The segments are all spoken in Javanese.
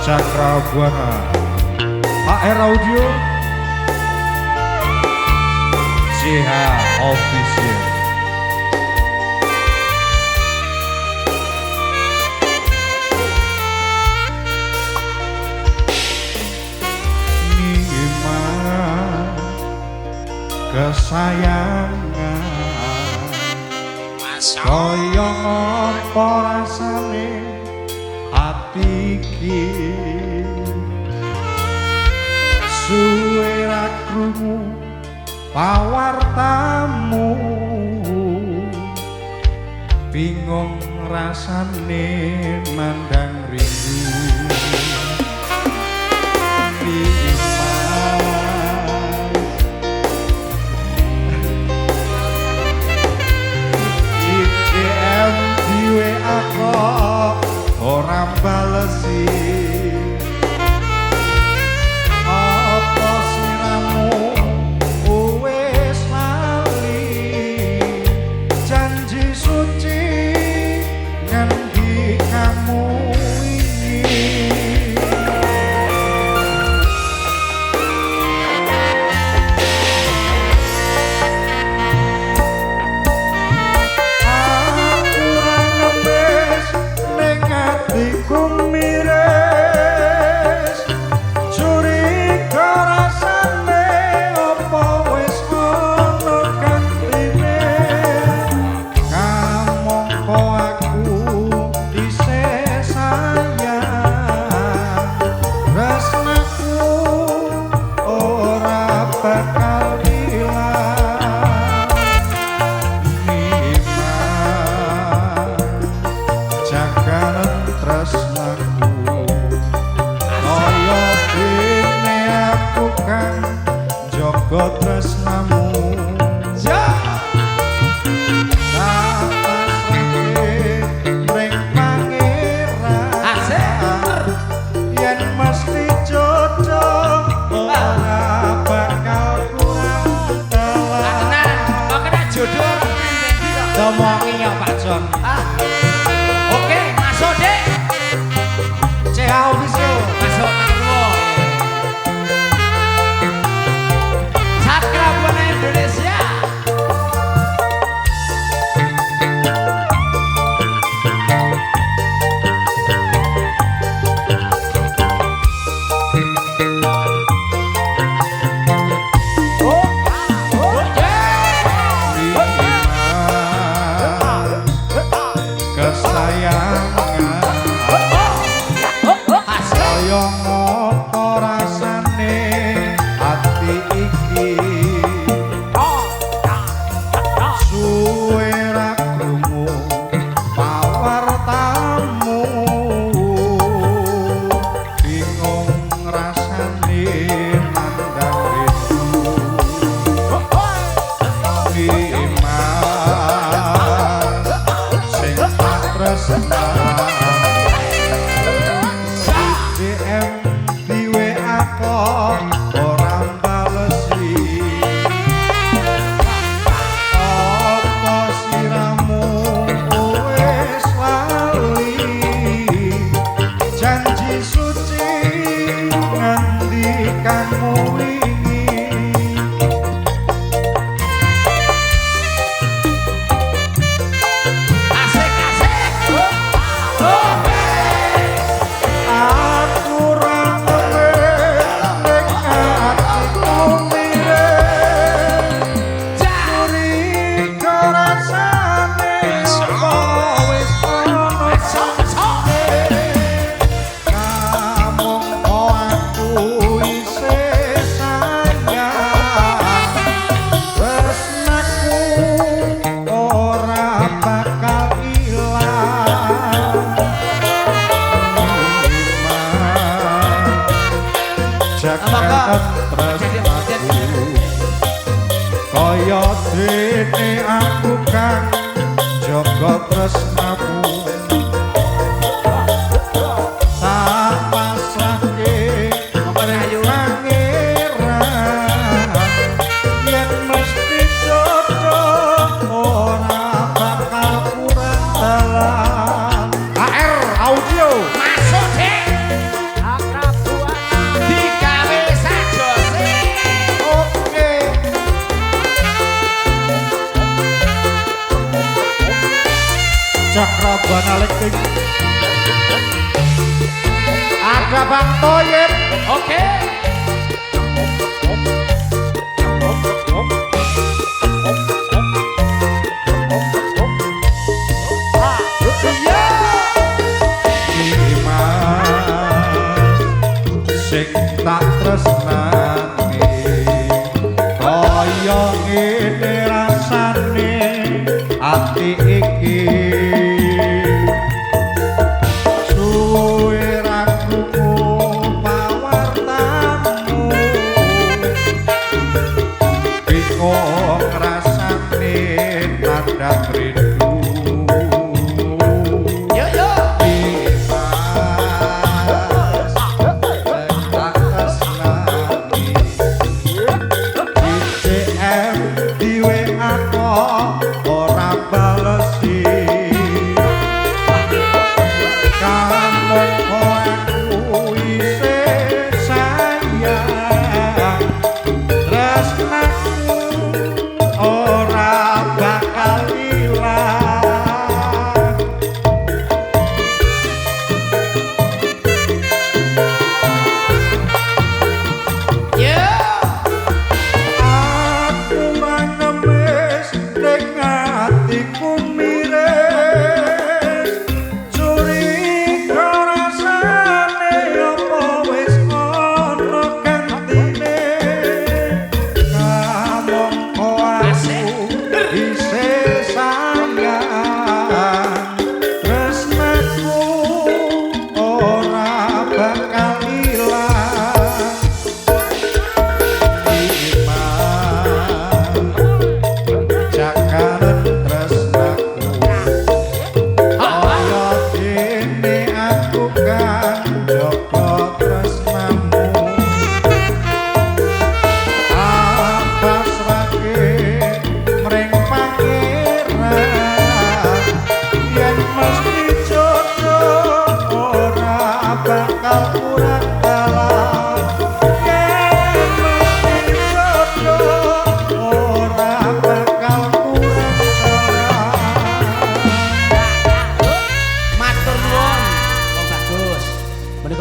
Cakrabuana HR Audio CH Official. Nikmat kesayangan kaya apa rasane ati iki suwe ra krungu pawartamu bingung rasane mandang rindu ora balesi apa siramu wis lali janji suci ngendi kamu ini aku miris curiga rasane apa wis ana gantine kamangka aku dhisik sayang tresnaku ora bakal ilang nikmat jagalan tresnaku kaya dene aku kan jaga tresnamu ya ring pangeran yen mesti cocok ora bakal kurang tenan kok kena jodoh ngomongi ya Pak Jon oke masuk dek CH Official masuk Mangrua Cakrabuana Indonesia kaya dene aku kan jaga tresnamu tak pasrahke maring pangeran yen mesti cocok ora bakal kurang dalam HR Audio masuk deh Bang Toyib. Oke. Sing tak tresnani kaya ngene rasane ati iki suwe ra krungu pawartamu bingung rasane tanda rindu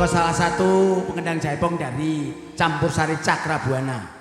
Salah satu pengendang jaipong dari Campursari Cakrabuana.